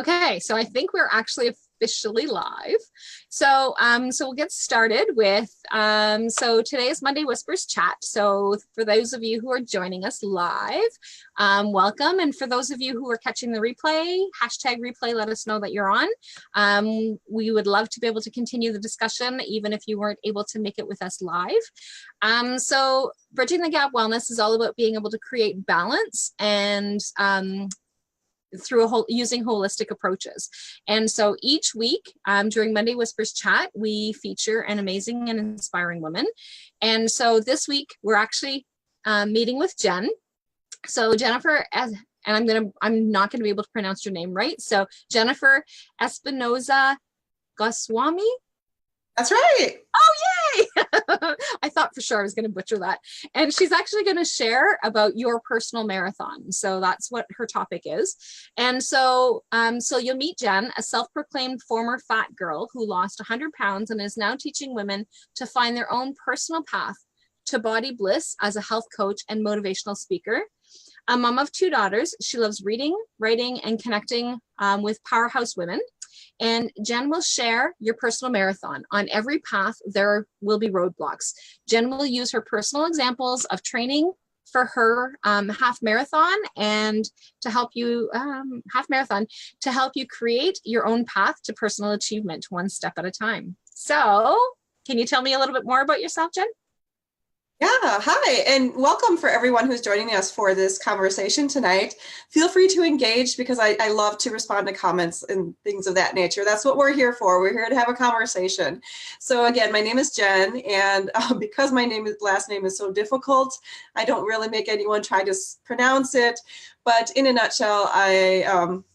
Okay, so I think we're actually officially live. So we'll get started with, so today is Monday Whispers Chat. So for those of you who are joining us live, welcome. And for those of you who are catching the replay, #replay, let us know that you're on. We would love to be able to continue the discussion, even if you weren't able to make it with us live. So Bridging the Gap Wellness is all about being able to create balance and through using holistic approaches. And so each week during Monday Whispers Chat, we feature an amazing and inspiring woman. And so this week we're actually meeting with Jenn. So Jennifer, and I'm not gonna be able to pronounce your name right. So Jennifer Espinosa-Goswami. That's right. Oh, yay! I thought for sure I was going to butcher that. And she's actually going to share about your personal marathon. So that's what her topic is. And so, you'll meet Jenn, a self-proclaimed former fat girl who lost 100 pounds and is now teaching women to find their own personal path to body bliss as a health coach and motivational speaker. A mom of 2 daughters, she loves reading, writing, and connecting with powerhouse women. And Jenn will share your personal marathon. On every path, there will be roadblocks. Jenn will use her personal examples of training for her half marathon and to help you create your own path to personal achievement, one step at a time. So can you tell me a little bit more about yourself, Jenn? Yeah, hi, and welcome for everyone who's joining us for this conversation tonight. Feel free to engage because I love to respond to comments and things of that nature. That's what we're here for. We're here to have a conversation. So again, my name is Jenn, and because my last name is so difficult, I don't really make anyone try to pronounce it. But in a nutshell, I'm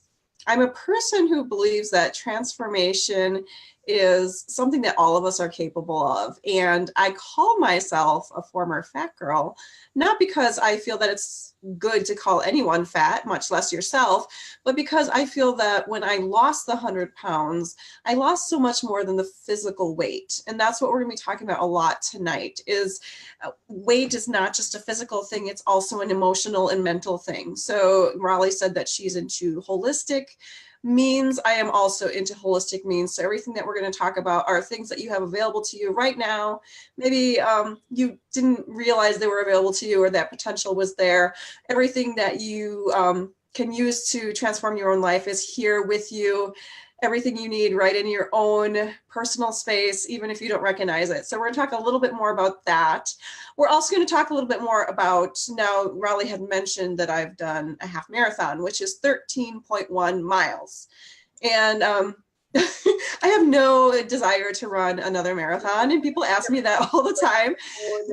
a person who believes that transformation is something that all of us are capable of. And I call myself a former fat girl, not because I feel that it's good to call anyone fat, much less yourself, but because I feel that when I lost the 100 pounds, I lost so much more than the physical weight. And that's what we're gonna be talking about a lot tonight is weight is not just a physical thing, it's also an emotional and mental thing. So Rollie said that she's into holistic means. I am also into holistic means. So everything that we're going to talk about are things that you have available to you right now. Maybe you didn't realize they were available to you or that potential was there. Everything that you can use to transform your own life is here with you. Everything you need right in your own personal space, even if you don't recognize it. So we're going to talk a little bit more about that. We're also going to talk a little bit more about, now Rollie had mentioned that I've done a half marathon, which is 13.1 miles. And I have no desire to run another marathon, and people ask me that all the time.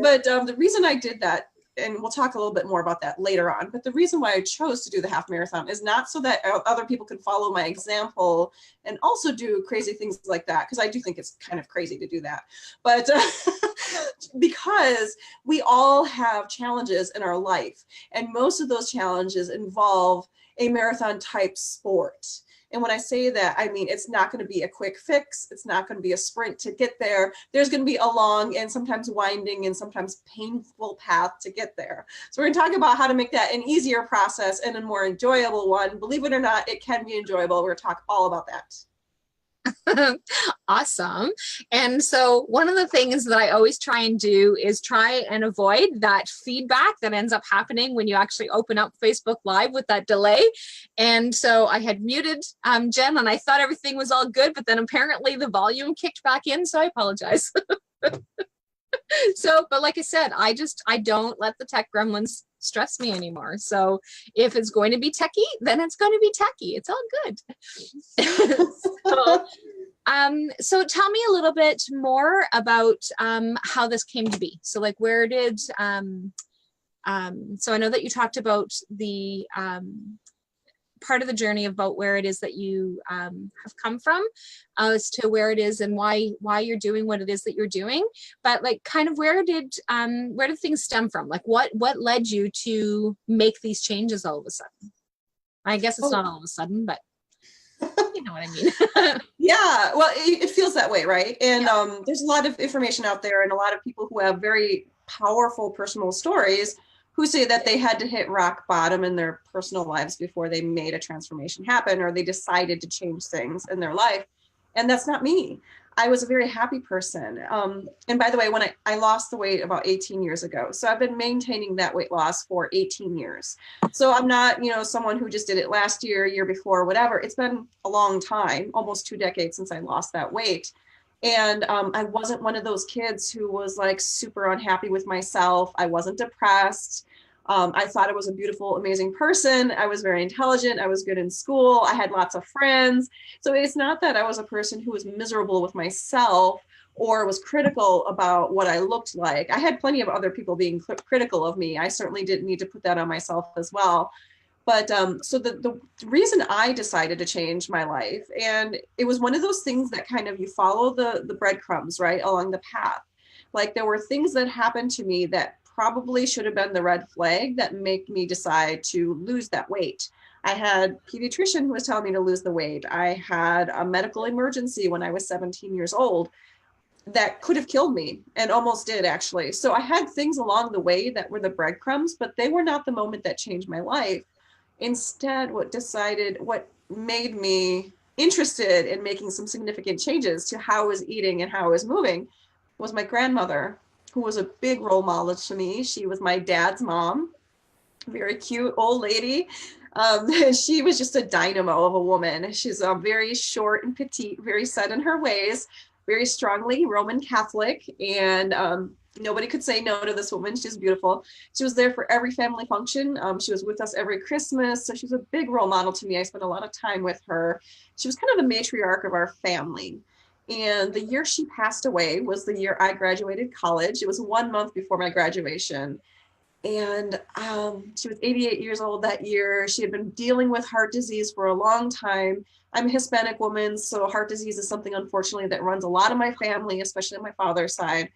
But the reason I did that, and we'll talk a little bit more about that later on, but the reason why I chose to do the half marathon is not so that other people can follow my example and also do crazy things like that, because I do think it's kind of crazy to do that, but because we all have challenges in our life, and most of those challenges involve a marathon type sport. And when I say that, I mean, it's not going to be a quick fix. It's not going to be a sprint to get there. There's going to be a long and sometimes winding and sometimes painful path to get there. So we're going to talk about how to make that an easier process and a more enjoyable one. Believe it or not, it can be enjoyable. We're going to talk all about that. Awesome. And so one of the things that I always try and do is try and avoid that feedback that ends up happening when you actually open up Facebook Live with that delay. And so I had muted Jenn, and I thought everything was all good, but then apparently the volume kicked back in, so I apologize. So, but like I said, I don't let the tech gremlins stress me anymore. So if it's going to be techie, then it's going to be techie. It's all good. So tell me a little bit more about how this came to be. So like where did, so I know that you talked about the part of the journey about where it is that you have come from as to where it is and why you're doing what it is that you're doing, but like kind of where did things stem from? Like what led you to make these changes all of a sudden? I guess it's not all of a sudden, but you know what I mean. Yeah, well, it feels that way, right? And there's a lot of information out there and a lot of people who have very powerful personal stories who say that they had to hit rock bottom in their personal lives before they made a transformation happen, or they decided to change things in their life. And that's not me. I was a very happy person. And by the way, when I lost the weight about 18 years ago, so I've been maintaining that weight loss for 18 years. So I'm not, someone who just did it last year before, whatever. It's been a long time, almost 2 decades since I lost that weight. And I wasn't one of those kids who was like super unhappy with myself. I wasn't depressed. I thought I was a beautiful, amazing person. I was very intelligent. I was good in school. I had lots of friends. So it's not that I was a person who was miserable with myself or was critical about what I looked like. I had plenty of other people being critical of me. I certainly didn't need to put that on myself as well. But so the reason I decided to change my life, and it was one of those things that kind of you follow the breadcrumbs, right, along the path. Like there were things that happened to me that probably should have been the red flag that made me decide to lose that weight. I had a pediatrician who was telling me to lose the weight. I had a medical emergency when I was 17 years old that could have killed me, and almost did actually. So I had things along the way that were the breadcrumbs, but they were not the moment that changed my life. Instead, what made me interested in making some significant changes to how I was eating and how I was moving was my grandmother, who was a big role model to me. She was my dad's mom, very cute old lady. She was just a dynamo of a woman. She's very short and petite, very set in her ways, very strongly Roman Catholic, and nobody could say no to this woman. She's beautiful. She was there for every family function. She was with us every Christmas. So she was a big role model to me. I spent a lot of time with her. She was kind of the matriarch of our family. And the year she passed away was the year I graduated college. It was 1 month before my graduation. And she was 88 years old that year. She had been dealing with heart disease for a long time. I'm a Hispanic woman, so heart disease is something, unfortunately, that runs a lot of my family, especially on my father's side.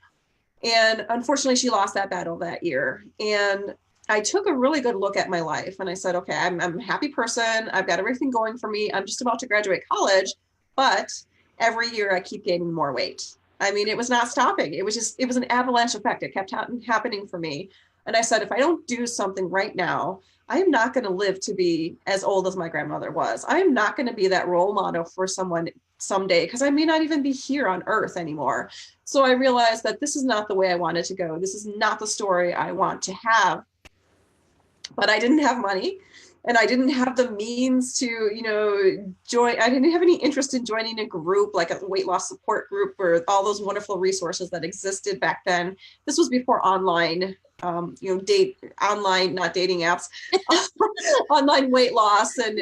And unfortunately, she lost that battle that year. And I took a really good look at my life and I said, okay, I'm a happy person. I've got everything going for me. I'm just about to graduate college, but every year I keep gaining more weight. I mean, it was not stopping. It was an avalanche effect. It kept happening for me. And I said, if I don't do something right now, I am not going to live to be as old as my grandmother was. I am not going to be that role model for someone someday, because I may not even be here on earth anymore. So I realized that this is not the way I wanted to go. This is not the story I want to have. But I didn't have money, and I didn't have the means to, join. I didn't have any interest in joining a group like a weight loss support group or all those wonderful resources that existed back then. This was before online, online, not dating apps, online weight loss and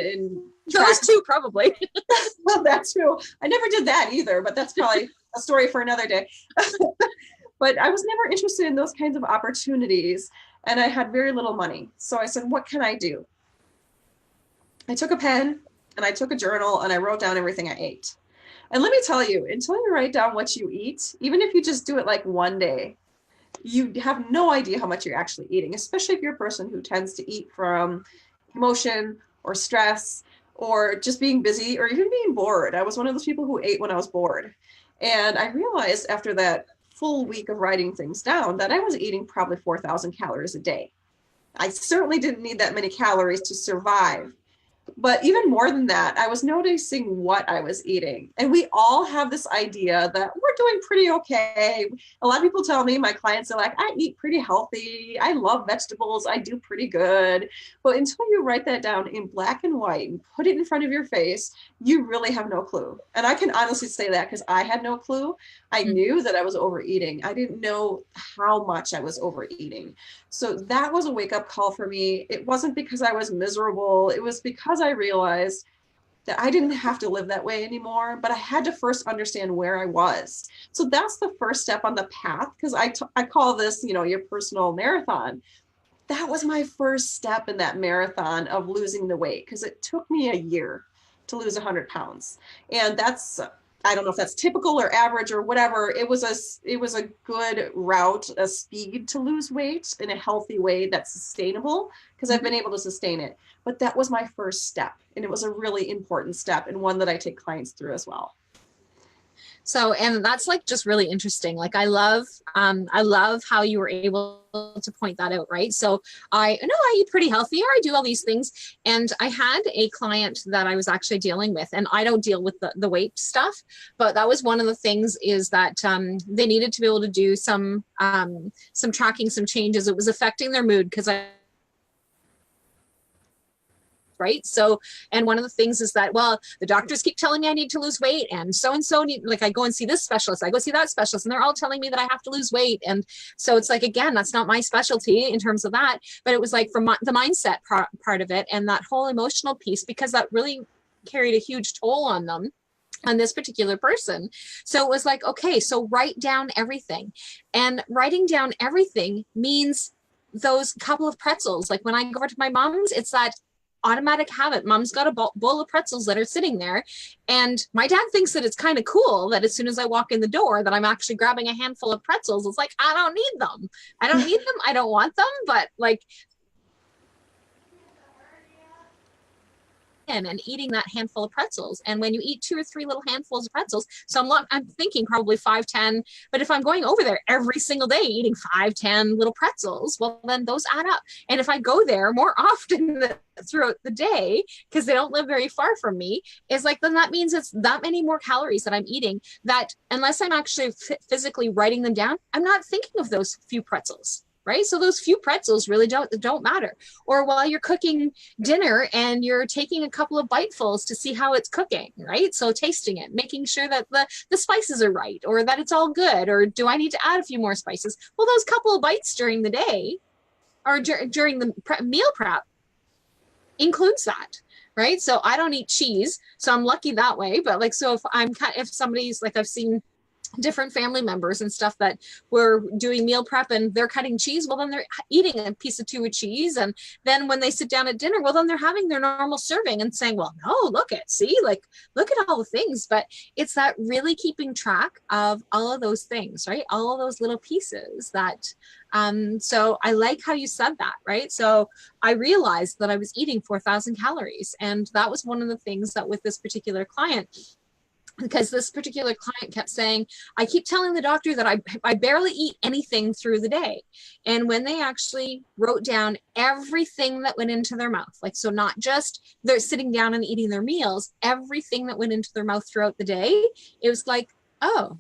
those two probably. Well, that's true. I never did that either, but that's probably a story for another day. But I was never interested in those kinds of opportunities, and I had very little money. So I said, what can I do? I took a pen and I took a journal and I wrote down everything I ate. And let me tell you, until you write down what you eat, even if you just do it like one day, you have no idea how much you're actually eating, especially if you're a person who tends to eat from emotion or stress or just being busy or even being bored. I was one of those people who ate when I was bored. And I realized after that full week of writing things down that I was eating probably 4,000 calories a day. I certainly didn't need that many calories to survive. But even more than that, I was noticing what I was eating. And we all have this idea that we're doing pretty okay. A lot of people tell me, my clients are like, I eat pretty healthy. I love vegetables. I do pretty good. But until you write that down in black and white and put it in front of your face, you really have no clue. And I can honestly say that because I had no clue. I knew that I was overeating. I didn't know how much I was overeating. So that was a wake-up call for me. It wasn't because I was miserable. It was because I realized that I didn't have to live that way anymore, but I had to first understand where I was. So that's the first step on the path, because I call this, your personal marathon. That was my first step in that marathon of losing the weight, because it took me a year to lose 100 pounds. And that's, I don't know if that's typical or average or whatever. It was a good route, a speed to lose weight in a healthy way that's sustainable, because I've been able to sustain it. But that was my first step. And it was a really important step, and one that I take clients through as well. So, and that's like just really interesting. Like I love how you were able to point that out, right? So I know I eat pretty healthy, or I do all these things. And I had a client that I was actually dealing with, and I don't deal with the weight stuff, but that was one of the things, is that they needed to be able to do some tracking, some changes. It was affecting their mood, because right? So, and one of the things is that, well, the doctors keep telling me I need to lose weight, and so need, like I go and see this specialist, I go see that specialist, and they're all telling me that I have to lose weight. And so it's like, again, that's not my specialty in terms of that, but it was like from the mindset part of it, and that whole emotional piece, because that really carried a huge toll on them, on this particular person. So it was like, okay, so write down everything. And writing down everything means those couple of pretzels. Like when I go over to my mom's, it's that automatic habit. Mom's got a bowl of pretzels that are sitting there, and my dad thinks that it's kind of cool that as soon as I walk in the door that I'm actually grabbing a handful of pretzels. It's like, I don't need them. I don't want them, but like, and eating that handful of pretzels. And when you eat 2 or 3 little handfuls of pretzels, so I'm thinking probably 5, 10, but if I'm going over there every single day eating 5, 10 little pretzels, well, then those add up. And if I go there more often throughout the day, because they don't live very far from me, is like, then that means it's that many more calories that I'm eating, that unless I'm actually physically writing them down, I'm not thinking of those few pretzels. Right? So those few pretzels really don't matter. Or while you're cooking dinner and you're taking a couple of bitefuls to see how it's cooking, right? So tasting it, making sure that the spices are right, or that it's all good, or do I need to add a few more spices? Well, those couple of bites during the day, or during the meal prep, includes that. Right? So I don't eat cheese, so I'm lucky that way. But like, so if somebody's like, I've seen different family members and stuff that were doing meal prep and they're cutting cheese, well, then they're eating a piece or 2 of cheese. And then when they sit down at dinner, well, then they're having their normal serving and saying, well, no, look at all the things. But it's that really keeping track of all of those things, right? All of those little pieces that, so I like how you said that, right? So I realized that I was eating 4,000 calories. And that was one of the things that with this particular client, because this particular client kept saying, I keep telling the doctor that I barely eat anything through the day. And when they actually wrote down everything that went into their mouth, like, so not just they're sitting down and eating their meals, everything that went into their mouth throughout the day, it was like, oh,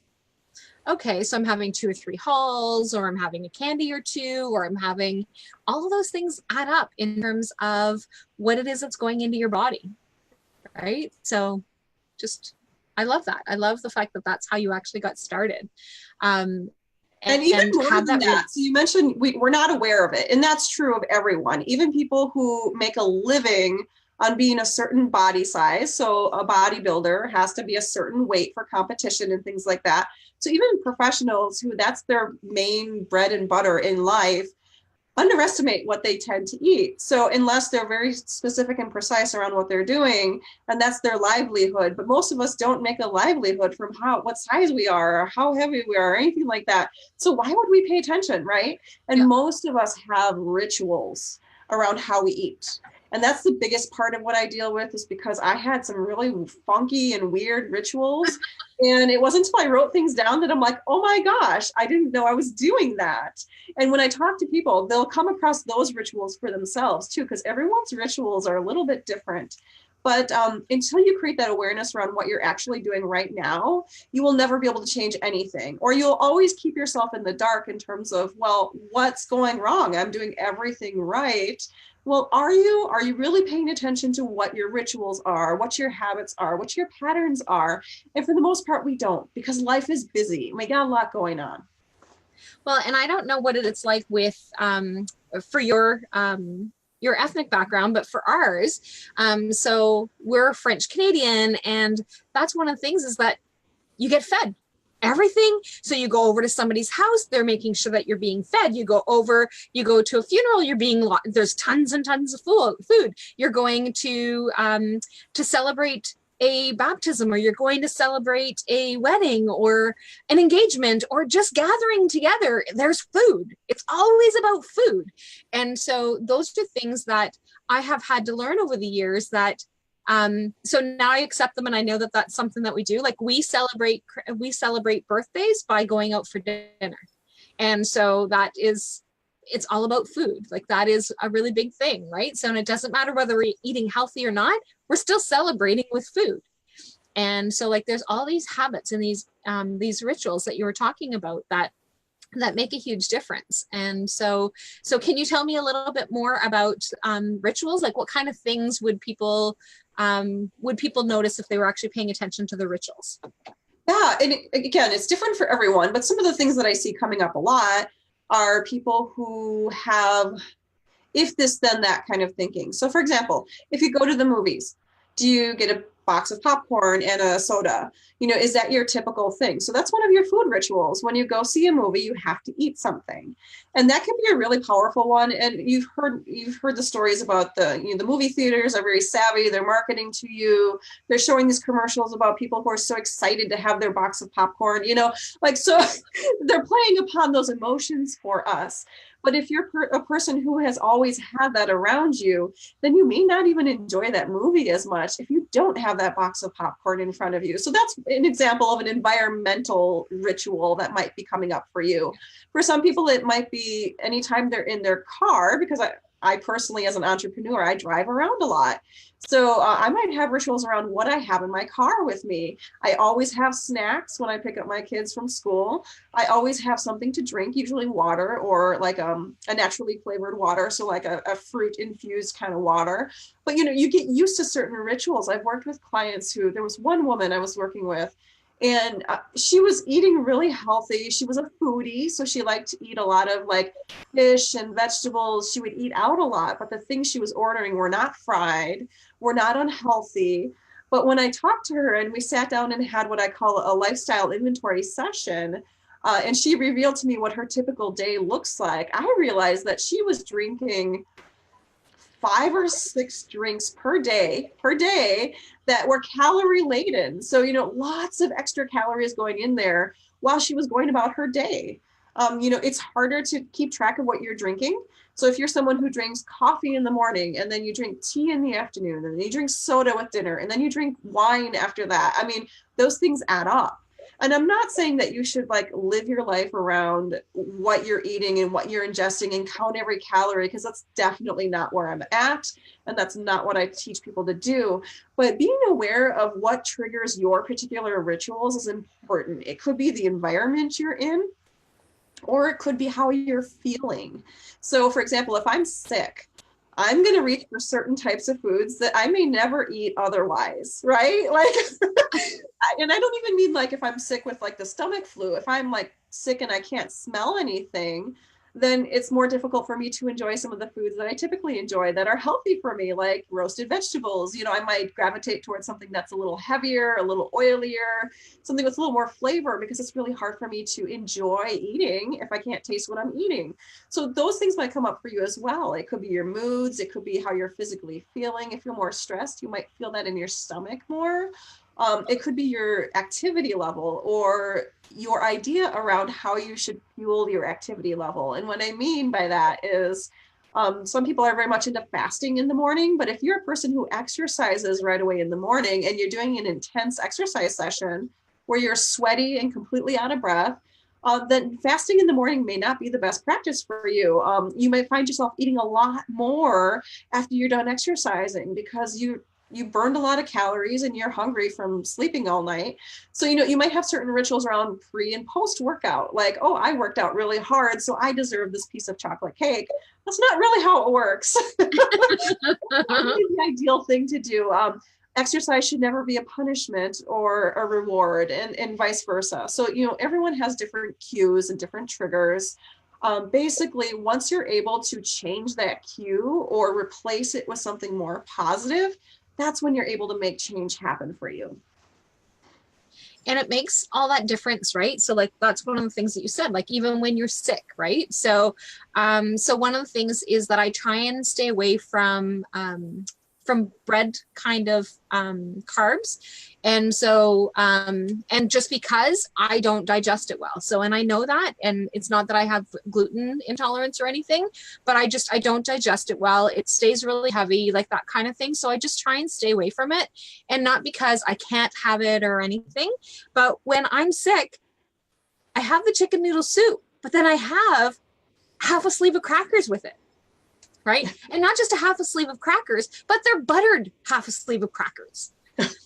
okay, so I'm having 2 or 3 Halls, or I'm having a candy or 2, or I'm having all of those things add up in terms of what it is that's going into your body, right? So just, I love that. I love the fact that that's how you actually got started. And even more than that, so you mentioned we're not aware of it, and that's true of everyone, even people who make a living on being a certain body size. So a bodybuilder has to be a certain weight for competition and things like that. So even professionals who that's their main bread and butter in life underestimate what they tend to eat. So unless they're very specific and precise around what they're doing, and that's their livelihood, but most of us don't make a livelihood from what size we are, or how heavy we are, or anything like that. So why would we pay attention, right? And most of us have rituals around how we eat. And that's the biggest part of what I deal with, is because I had some really funky and weird rituals. And it wasn't until I wrote things down that I'm like, oh my gosh, I didn't know I was doing that. And when I talk to people, they'll come across those rituals for themselves too, because everyone's rituals are a little bit different. But until you create that awareness around what you're actually doing right now, you will never be able to change anything, or you'll always keep yourself in the dark in terms of, well, what's going wrong? I'm doing everything right. Well, are you really paying attention to what your rituals are, what your habits are, what your patterns are? And for the most part, we don't, because life is busy. We got a lot going on. Well, and I don't know what it's like with, for your ethnic background, but for ours, so we're French Canadian, and that's one of the things, is that you get fed everything. So you go over to somebody's house, they're making sure that you're being fed. You go to a funeral, there's tons and tons of food. You're going to celebrate a baptism, or you're going to celebrate a wedding or an engagement, or just gathering together. There's food. It's always about food. And so those are things that I have had to learn over the years, that So now I accept them, and I know that that's something that we do. Like we celebrate birthdays by going out for dinner. And so it's all about food. Like that is a really big thing, right? So, and it doesn't matter whether we're eating healthy or not, we're still celebrating with food. And so like there's all these habits and these rituals that you were talking about that make a huge difference. And so can you tell me a little bit more about rituals? Like what kind of things would people notice if they were actually paying attention to the rituals? Yeah, and again, it's different for everyone, but some of the things that I see coming up a lot are people who have if this then that kind of thinking. So for example, if you go to the movies, do you get a box of popcorn and a soda? Is that your typical thing? So that's one of your food rituals. When you go see a movie, you have to eat something. And that can be a really powerful one. And you've heard the stories about the movie theaters are very savvy. They're marketing to you. They're showing these commercials about people who are so excited to have their box of popcorn, so they're playing upon those emotions for us. But if you're a person who has always had that around you, then you may not even enjoy that movie as much if you don't have that box of popcorn in front of you. So that's an example of an environmental ritual that might be coming up for you. For some people, it might be anytime they're in their car, because I personally, as an entrepreneur, I drive around a lot. So I might have rituals around what I have in my car with me. I always have snacks when I pick up my kids from school. I always have something to drink, usually water or like a naturally flavored water. So like a fruit infused kind of water. But, you get used to certain rituals. I've worked with clients there was one woman I was working with, and she was eating really healthy. She was a foodie, so she liked to eat a lot of like fish and vegetables. She would eat out a lot, but the things she was ordering were not fried, were not unhealthy. But when I talked to her and we sat down and had what I call a lifestyle inventory session, and she revealed to me what her typical day looks like, I realized that she was drinking 5 or 6 drinks per day that were calorie laden. So, lots of extra calories going in there while she was going about her day. It's harder to keep track of what you're drinking. So if you're someone who drinks coffee in the morning and then you drink tea in the afternoon and then you drink soda with dinner and then you drink wine after that, those things add up. And I'm not saying that you should like live your life around what you're eating and what you're ingesting and count every calorie, because that's definitely not where I'm at. And that's not what I teach people to do. But being aware of what triggers your particular rituals is important. It could be the environment you're in, or it could be how you're feeling. So for example, if I'm sick, I'm going to reach for certain types of foods that I may never eat otherwise, right? And I don't even mean like if I'm sick with like the stomach flu. If I'm like sick and I can't smell anything, then it's more difficult for me to enjoy some of the foods that I typically enjoy that are healthy for me, like roasted vegetables. I might gravitate towards something that's a little heavier, a little oilier, something with a little more flavor, because it's really hard for me to enjoy eating if I can't taste what I'm eating. So those things might come up for you as well. It could be your moods. It could be how you're physically feeling. If you're more stressed, you might feel that in your stomach more. It could be your activity level or your idea around how you should fuel your activity level. And what I mean by that is some people are very much into fasting in the morning, but if you're a person who exercises right away in the morning and you're doing an intense exercise session where you're sweaty and completely out of breath, then fasting in the morning may not be the best practice for you. You might find yourself eating a lot more after you're done exercising because you burned a lot of calories and you're hungry from sleeping all night. So, you might have certain rituals around pre and post workout, like, oh, I worked out really hard, so I deserve this piece of chocolate cake. That's not really how it works. That's not really the ideal thing to do. Exercise should never be a punishment or a reward, and vice versa. So, everyone has different cues and different triggers. Basically, once you're able to change that cue or replace it with something more positive, that's when you're able to make change happen for you. And it makes all that difference, right? So like, that's one of the things that you said, like even when you're sick, right? So, so one of the things is that I try and stay away from from bread kind of carbs. And so, and just because I don't digest it well. So, and I know that, and it's not that I have gluten intolerance or anything, but I don't digest it well. It stays really heavy, like that kind of thing. So I just try and stay away from it. And not because I can't have it or anything, but when I'm sick, I have the chicken noodle soup, but then I have half a sleeve of crackers with it. Right. And not just a half a sleeve of crackers, but they're buttered half a sleeve of crackers.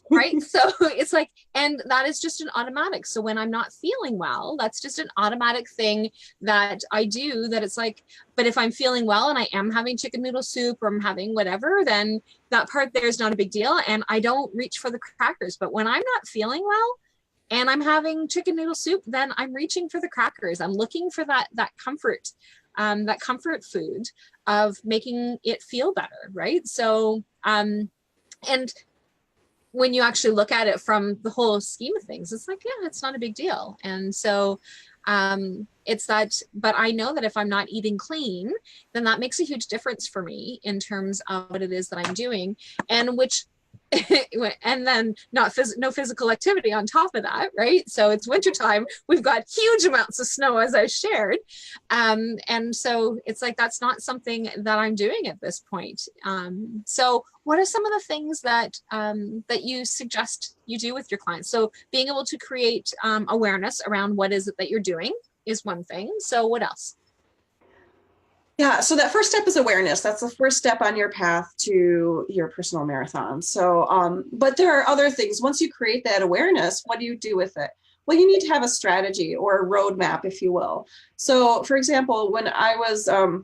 Right. So it's like, and that is just an automatic. So when I'm not feeling well, that's just an automatic thing that I do, that it's like, but if I'm feeling well and I am having chicken noodle soup or I'm having whatever, then that part there is not a big deal. And I don't reach for the crackers. But when I'm not feeling well and I'm having chicken noodle soup, then I'm reaching for the crackers. I'm looking for that comfort food of making it feel better, right? So, and when you actually look at it from the whole scheme of things, it's like, yeah, it's not a big deal. And so it's that, but I know that if I'm not eating clean, then that makes a huge difference for me in terms of what it is that I'm doing, and which and then no physical activity on top of that, right? So it's wintertime, we've got huge amounts of snow, as I shared, and so it's like that's not something that I'm doing at this point. So what are some of the things that that you suggest you do with your clients? So being able to create awareness around what is it that you're doing is one thing. So what else? Yeah, so that first step is awareness. That's the first step on your path to your personal marathon. So, but there are other things. Once you create that awareness, what do you do with it? Well, you need to have a strategy or a roadmap, if you will. So, for example, when I was, and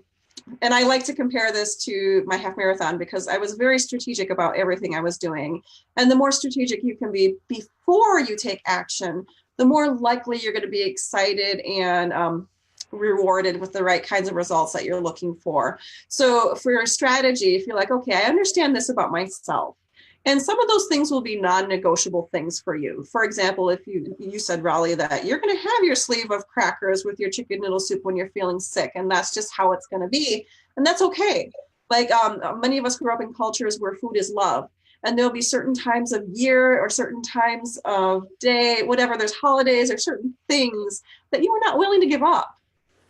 I like to compare this to my half marathon because I was very strategic about everything I was doing. And the more strategic you can be before you take action, the more likely you're going to be excited and rewarded with the right kinds of results that you're looking for. So for your strategy, if you're like, okay, I understand this about myself, and some of those things will be non-negotiable things for you. For example, if you said, Rollie, that you're going to have your sleeve of crackers with your chicken noodle soup when you're feeling sick, and that's just how it's going to be, and that's okay. Like many of us grew up in cultures where food is love. And there'll be certain times of year or certain times of day, whatever, there's holidays or certain things that you are not willing to give up.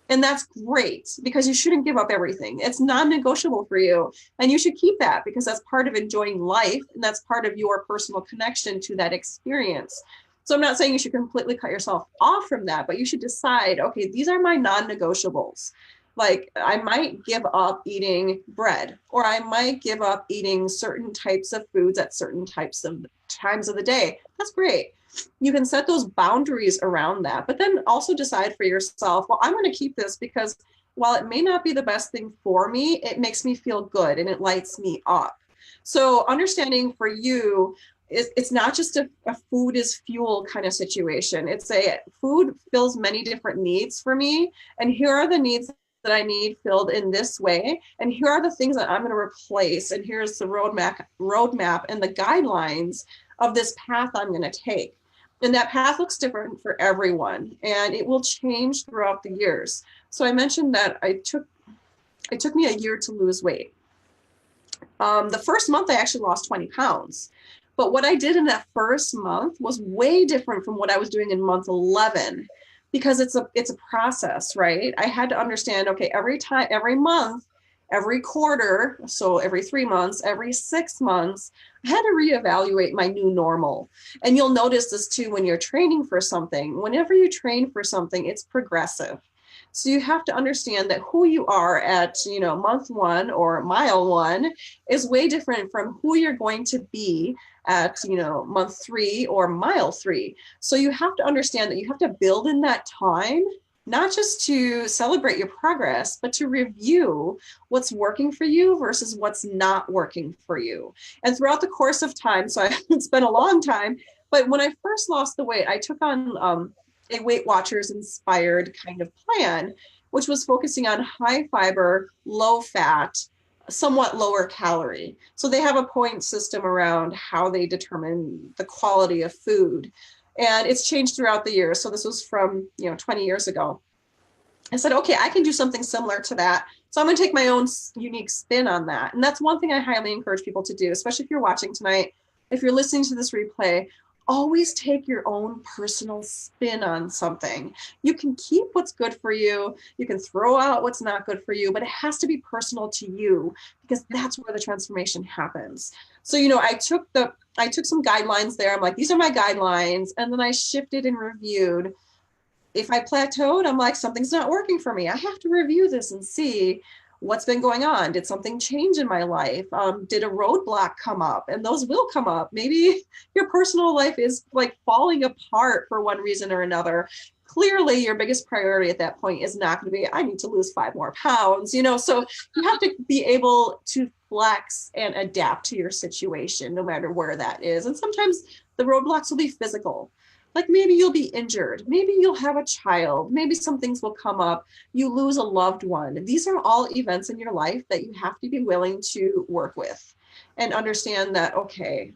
And that's great, because you shouldn't give up everything. It's non-negotiable for you. And you should keep that, because that's part of enjoying life. And that's part of your personal connection to that experience. So I'm not saying you should completely cut yourself off from that, but you should decide, okay, these are my non-negotiables. Like I might give up eating bread, or I might give up eating certain types of foods at certain types of times of the day. That's great. You can set those boundaries around that, but then also decide for yourself, well, I'm going to keep this because while it may not be the best thing for me, it makes me feel good and it lights me up. So understanding for you, it's not just a food is fuel kind of situation. It's a food fills many different needs for me. And here are the needs that I need filled in this way. And here are the things that I'm going to replace. And here's the roadmap and the guidelines of this path I'm going to take. And that path looks different for everyone, and it will change throughout the years. So I mentioned that it took me a year to lose weight. The first month I actually lost 20 pounds. But what I did in that first month was way different from what I was doing in month 11, because it's a process, right? I had to understand, okay, every month, every quarter, so every 3 months, every 6 months, I had to reevaluate my new normal. And you'll notice this too when you're training for something. Whenever you train for something, it's progressive. So you have to understand that who you are at, month 1 or mile 1 is way different from who you're going to be at, month 3 or mile 3. So you have to understand that you have to build in that time, not just to celebrate your progress, but to review what's working for you versus what's not working for you. And throughout the course of time, so it's been a long time, but when I first lost the weight, I took on a Weight Watchers inspired kind of plan, which was focusing on high fiber, low fat, somewhat lower calorie. So they have a point system around how they determine the quality of food. And it's changed throughout the years. So this was from 20 years ago. I said, okay, I can do something similar to that So I'm going to take my own unique spin on that. And that's one thing I highly encourage people to do, especially if you're watching tonight. If you're listening to this replay, always take your own personal spin on something. You can keep what's good for you. You can throw out what's not good for you, but it has to be personal to you, because that's where the transformation happens. So, I took some guidelines there. I'm like, these are my guidelines. And then I shifted and reviewed. If I plateaued, I'm like, something's not working for me. I have to review this and see what's been going on. Did something change in my life? Did a roadblock come up? And those will come up. Maybe your personal life is like falling apart for one reason or another. Clearly, your biggest priority at that point is not going to be, I need to lose 5 more pounds, so you have to be able to flex and adapt to your situation, no matter where that is. And sometimes the roadblocks will be physical. Like maybe you'll be injured, maybe you'll have a child, maybe some things will come up, you lose a loved one. These are all events in your life that you have to be willing to work with and understand that, okay,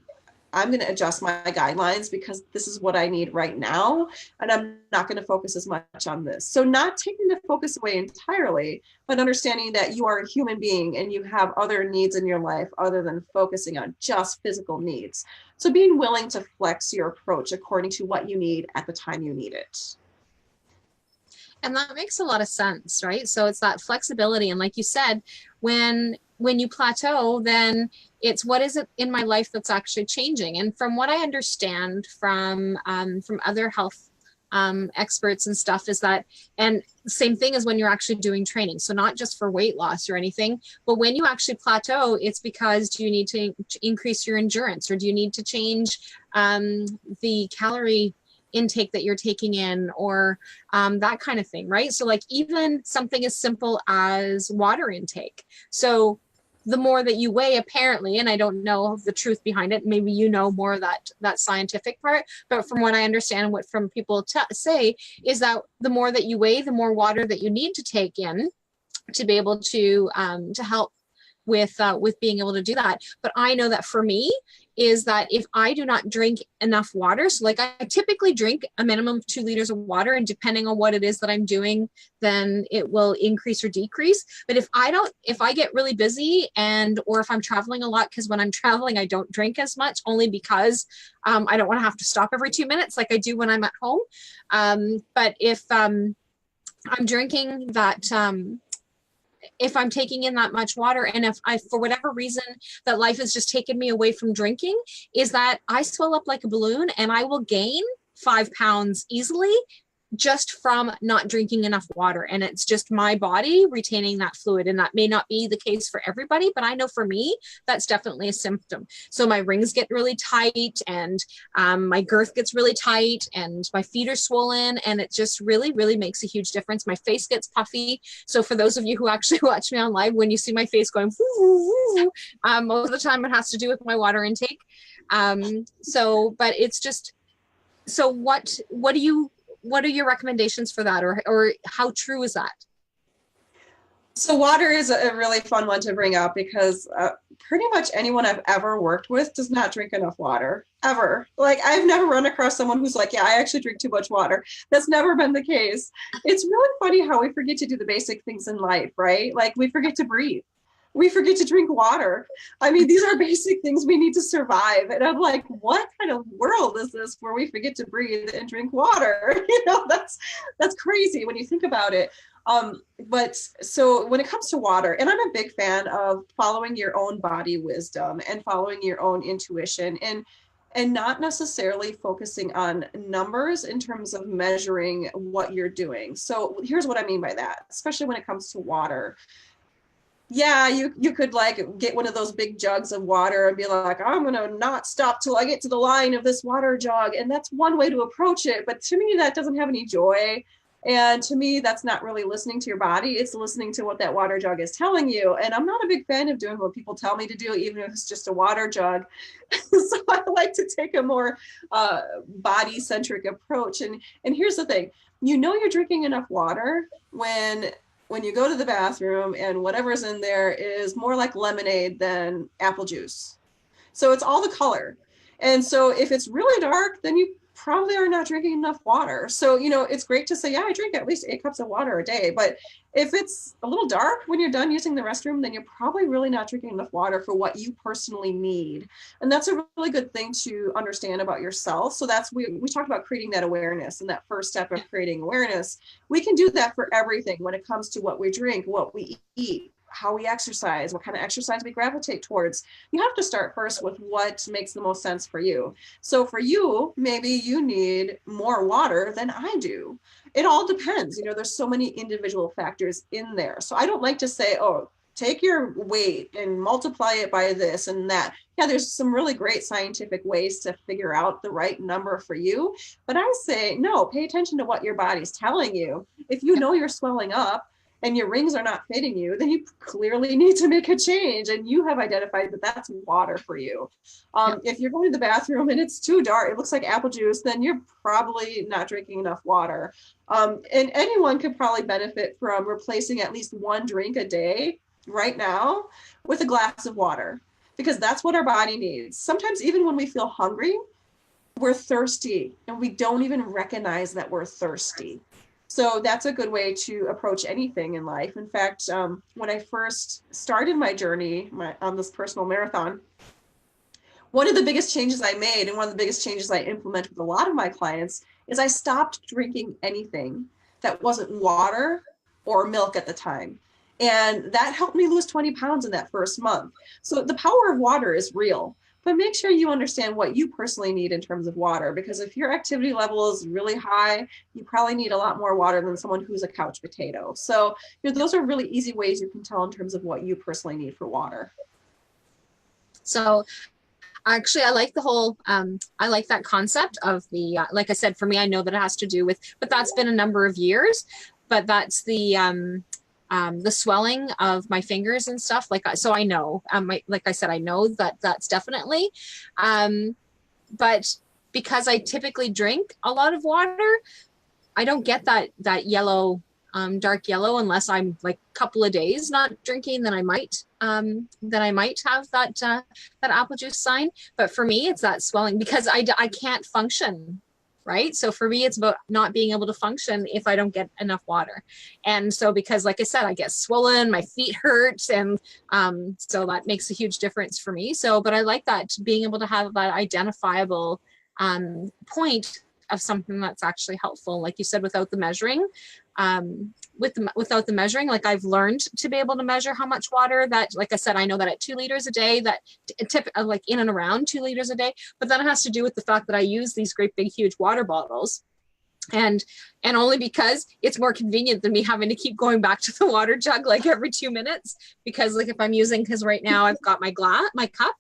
I'm going to adjust my guidelines because this is what I need right now, and I'm not going to focus as much on this. So not taking the focus away entirely, but understanding that you are a human being and you have other needs in your life other than focusing on just physical needs. So being willing to flex your approach according to what you need at the time you need it. And that makes a lot of sense, right? So it's that flexibility. And like you said, when you plateau, then it's what is it in my life that's actually changing. And from what I understand from other health experts and stuff is that, and same thing as when you're actually doing training. So not just for weight loss or anything, but when you actually plateau, it's because do you need to increase your endurance, or do you need to change the calorie intake that you're taking in, or that kind of thing, right? So like even something as simple as water intake. So the more that you weigh, apparently, and I don't know the truth behind it, maybe you know more of that scientific part, but from what I understand and what from people say is that the more that you weigh, the more water that you need to take in to be able to help with being able to do that. But I know that for me is that if I do not drink enough water, so like I typically drink a minimum of 2 liters of water, and depending on what it is that I'm doing, then it will increase or decrease. But if I get really busy or if I'm traveling a lot, because when I'm traveling, I don't drink as much, only because I don't want to have to stop every 2 minutes like I do when I'm at home. But if I'm drinking that, if I'm taking in that much water, and if I, for whatever reason, that life has just taken me away from drinking, is that I swell up like a balloon and I will gain 5 pounds easily just from not drinking enough water. And it's just my body retaining that fluid. And that may not be the case for everybody, but I know for me, that's definitely a symptom. So my rings get really tight, and my girth gets really tight, and my feet are swollen, and it just really, really makes a huge difference. My face gets puffy. So for those of you who actually watch me on live, when you see my face going, woo, most of the time it has to do with my water intake. But it's just, so what are your recommendations for that, or how true is that? So water is a really fun one to bring up, because pretty much anyone I've ever worked with does not drink enough water, ever. Like I've never run across someone who's like, yeah, I actually drink too much water. That's never been the case. It's really funny how we forget to do the basic things in life, right? Like we forget to breathe. We forget to drink water. I mean, these are basic things we need to survive. And I'm like, what kind of world is this where we forget to breathe and drink water? That's crazy when you think about it. But so when it comes to water, and I'm a big fan of following your own body wisdom and following your own intuition, and not necessarily focusing on numbers in terms of measuring what you're doing. So here's what I mean by that, especially when it comes to water. Yeah, you could like get one of those big jugs of water and be like, I'm gonna not stop till I get to the line of this water jug. And that's one way to approach it. But to me, that doesn't have any joy. And to me, that's not really listening to your body. It's listening to what that water jug is telling you. And I'm not a big fan of doing what people tell me to do, even if it's just a water jug. So I like to take a more body-centric approach. And here's the thing, you're drinking enough water when you go to the bathroom and whatever's in there is more like lemonade than apple juice. So it's all the color. And so if it's really dark, then you probably are not drinking enough water. So, it's great to say, yeah, I drink at least 8 cups of water a day. But if it's a little dark when you're done using the restroom, then you're probably really not drinking enough water for what you personally need. And that's a really good thing to understand about yourself. So we talked about creating that awareness, and that first step of creating awareness. We can do that for everything when it comes to what we drink, what we eat, how we exercise, what kind of exercise we gravitate towards. You have to start first with what makes the most sense for you. So for you, maybe you need more water than I do. It all depends. There's so many individual factors in there. So I don't like to say, oh, take your weight and multiply it by this and that. Yeah, there's some really great scientific ways to figure out the right number for you. But I say, no, pay attention to what your body's telling you. If you know you're swelling up and your rings are not fitting you, then you clearly need to make a change. And you have identified that that's water for you. If you're going to the bathroom and it's too dark, it looks like apple juice, then you're probably not drinking enough water. And anyone could probably benefit from replacing at least one drink a day right now with a glass of water, because that's what our body needs. Sometimes even when we feel hungry, we're thirsty and we don't even recognize that we're thirsty. So that's a good way to approach anything in life. In fact, when I first started my journey on this personal marathon, one of the biggest changes I made, and one of the biggest changes I implement with a lot of my clients, is I stopped drinking anything that wasn't water or milk at the time. And that helped me lose 20 pounds in that first month. So the power of water is real. But make sure you understand what you personally need in terms of water, because if your activity level is really high, you probably need a lot more water than someone who's a couch potato. So those are really easy ways you can tell in terms of what you personally need for water. So actually, I like the whole, I like that concept of the, like I said, for me, I know that it has to do with, but that's been a number of years, but that's the swelling of my fingers and stuff. So I know, like I said, I know that that's definitely, but because I typically drink a lot of water, I don't get that yellow, dark yellow, unless I'm like a couple of days not drinking, then I might have that apple juice sign. But for me, it's that swelling, because I can't function. Right. So for me, it's about not being able to function if I don't get enough water. And so, because like I said, I get swollen, my feet hurt. And so that makes a huge difference for me. So, but I like that, being able to have that identifiable point of something that's actually helpful. Like you said, without the measuring, without the measuring, like I've learned to be able to measure how much water that, like I said, I know that at 2 liters a day, that like in and around 2 liters a day, but that has to do with the fact that I use these great big, huge water bottles. And only because it's more convenient than me having to keep going back to the water jug like every 2 minutes, because like if I'm using, because right now I've got my cup,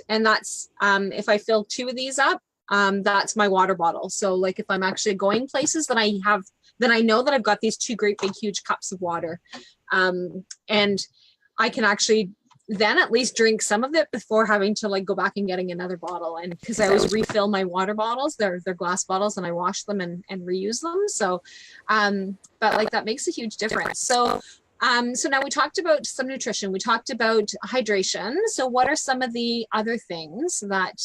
and that's, if I fill 2 of these up, that's my water bottle. So like if I'm actually going places, then I know that I've got these 2 great big huge cups of water. And I can actually then at least drink some of it before having to like go back and getting another bottle. And because I always refill my water bottles, they're glass bottles, and I wash them and reuse them. So but like that makes a huge difference. So now we talked about some nutrition, we talked about hydration. So what are some of the other things that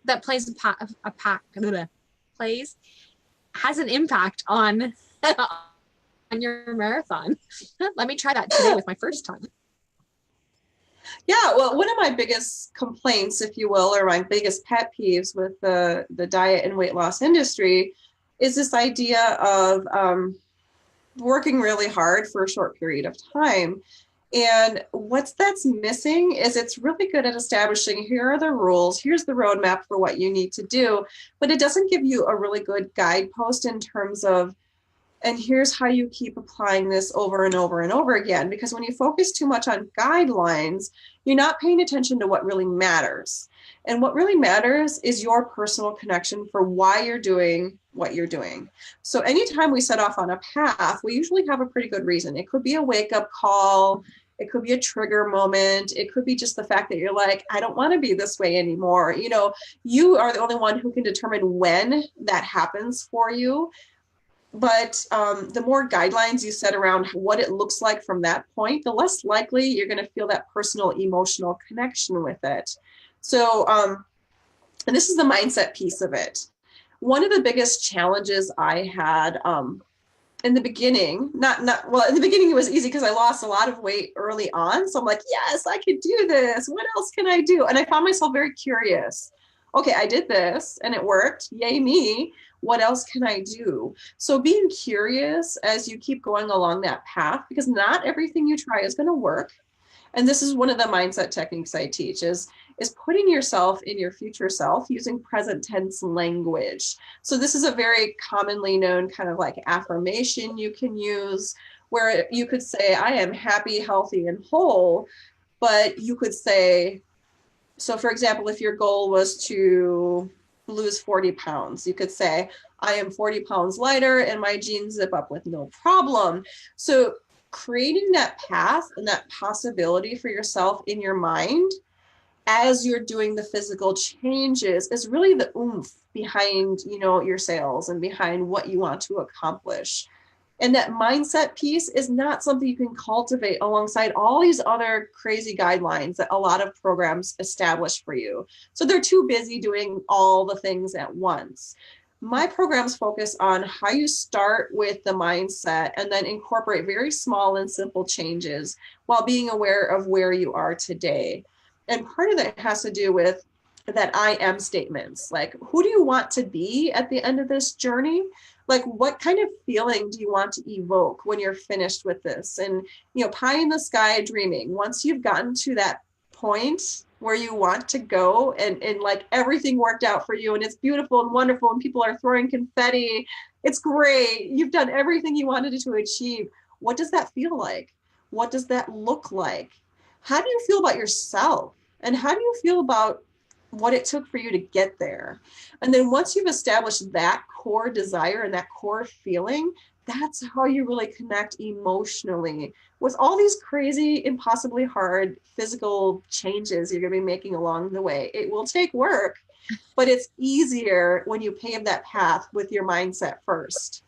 that has an impact on your marathon? Let me try that today with my first time. Yeah, well, one of my biggest complaints, if you will, or my biggest pet peeves with the diet and weight loss industry is this idea of working really hard for a short period of time. And that's missing is it's really good at establishing, here are the rules, here's the roadmap for what you need to do, but it doesn't give you a really good guidepost in terms of, and here's how you keep applying this over and over and over again. Because when you focus too much on guidelines, you're not paying attention to what really matters. And what really matters is your personal connection for why you're doing what you're doing. So anytime we set off on a path, we usually have a pretty good reason. It could be a wake-up call. It could be a trigger moment. It could be just the fact that you're like, I don't want to be this way anymore. You are the only one who can determine when that happens for you. But the more guidelines you set around what it looks like from that point, the less likely you're going to feel that personal emotional connection with it. So And this is the mindset piece of it. One of the biggest challenges I had in the beginning, well, in the beginning it was easy because I lost a lot of weight early on. So I'm like, yes, I could do this. What else can I do? And I found myself very curious. Okay, I did this and it worked. Yay me. What else can I do? So being curious as you keep going along that path, because not everything you try is going to work. And this is one of the mindset techniques I teach is putting yourself in your future self using present tense language. So this is a very commonly known kind of like affirmation you can use, where you could say, I am happy, healthy, and whole. But you could say, so for example, if your goal was to lose 40 pounds, you could say, I am 40 pounds lighter and my jeans zip up with no problem. So creating that path and that possibility for yourself in your mind as you're doing the physical changes is really the oomph behind, your sales and behind what you want to accomplish. And that mindset piece is not something you can cultivate alongside all these other crazy guidelines that a lot of programs establish for you. So they're too busy doing all the things at once. My programs focus on how you start with the mindset and then incorporate very small and simple changes while being aware of where you are today. And part of that has to do with that I am statements. Like, who do you want to be at the end of this journey? Like, what kind of feeling do you want to evoke when you're finished with this? And, pie in the sky dreaming. Once you've gotten to that point where you want to go and like everything worked out for you and it's beautiful and wonderful and people are throwing confetti, it's great. You've done everything you wanted to achieve. What does that feel like? What does that look like? How do you feel about yourself? And how do you feel about what it took for you to get there? And then once you've established that core desire and that core feeling, that's how you really connect emotionally with all these crazy, impossibly hard physical changes you're going to be making along the way. It will take work, but it's easier when you pave that path with your mindset first.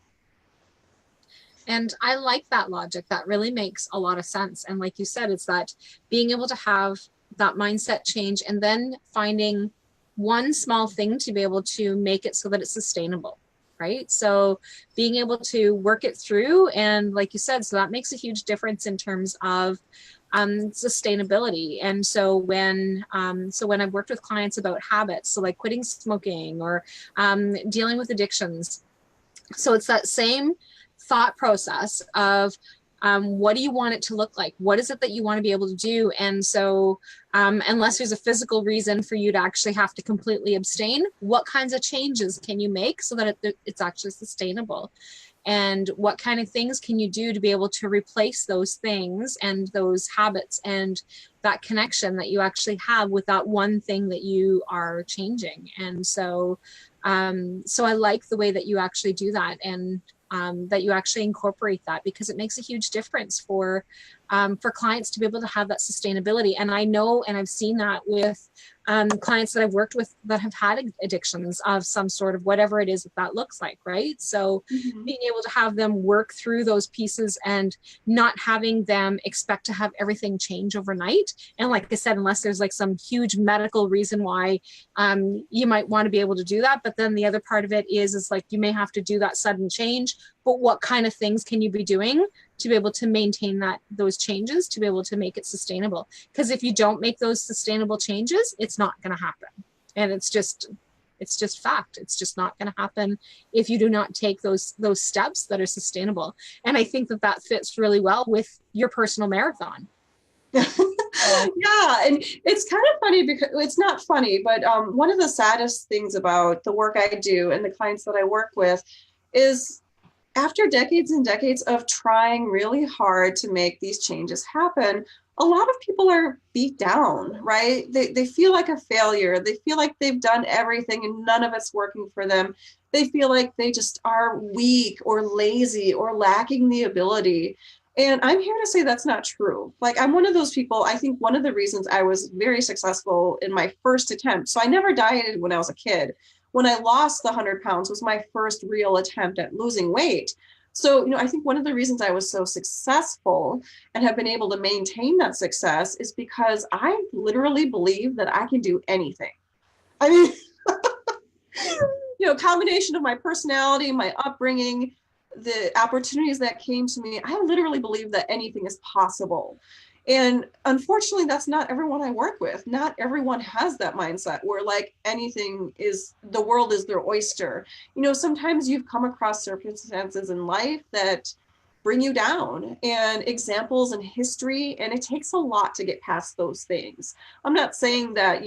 And I like that logic. That really makes a lot of sense. And like you said, it's that being able to have that mindset change and then finding one small thing to be able to make it so that it's sustainable, right? So being able to work it through, and like you said, so that makes a huge difference in terms of sustainability. And so when I've worked with clients about habits, so like quitting smoking or dealing with addictions, so it's that same thought process of what do you want it to look like? What is it that you want to be able to do? And so unless there's a physical reason for you to actually have to completely abstain, what kinds of changes can you make so that it's actually sustainable? And what kind of things can you do to be able to replace those things and those habits and that connection that you actually have with that one thing that you are changing? And so I like the way that you actually do that, and that you actually incorporate that, because it makes a huge difference for clients to be able to have that sustainability. And I know, and I've seen that with clients that I've worked with that have had addictions of some sort of whatever it is that looks like, right? So being able to have them work through those pieces and not having them expect to have everything change overnight. And like I said, unless there's like some huge medical reason why you might want to be able to do that. But then the other part of it is like you may have to do that sudden change, but what kind of things can you be doing to be able to maintain those changes, to be able to make it sustainable? Because if you don't make those sustainable changes, it's not going to happen. And it's just fact. It's just not going to happen if you do not take those steps that are sustainable. And I think that fits really well with your personal marathon. Yeah, and it's kind of funny, because it's not funny, but one of the saddest things about the work I do and the clients that I work with is, after decades and decades of trying really hard to make these changes happen, a lot of people are beat down, right? They feel like a failure. They feel like they've done everything and none of it's working for them. They feel like they just are weak or lazy or lacking the ability. And I'm here to say that's not true. Like, I'm one of those people. I think one of the reasons I was very successful in my first attempt, so I never dieted when I was a kid. When I lost the 100 pounds was my first real attempt at losing weight. So, I think one of the reasons I was so successful and have been able to maintain that success is because I literally believe that I can do anything. I mean, Combination of my personality, my upbringing, the opportunities that came to me, I literally believe that anything is possible. And unfortunately, that's not everyone I work with. Not everyone has that mindset where like the world is their oyster. Sometimes you've come across circumstances in life that bring you down, and examples in history, and it takes a lot to get past those things. I'm not saying that,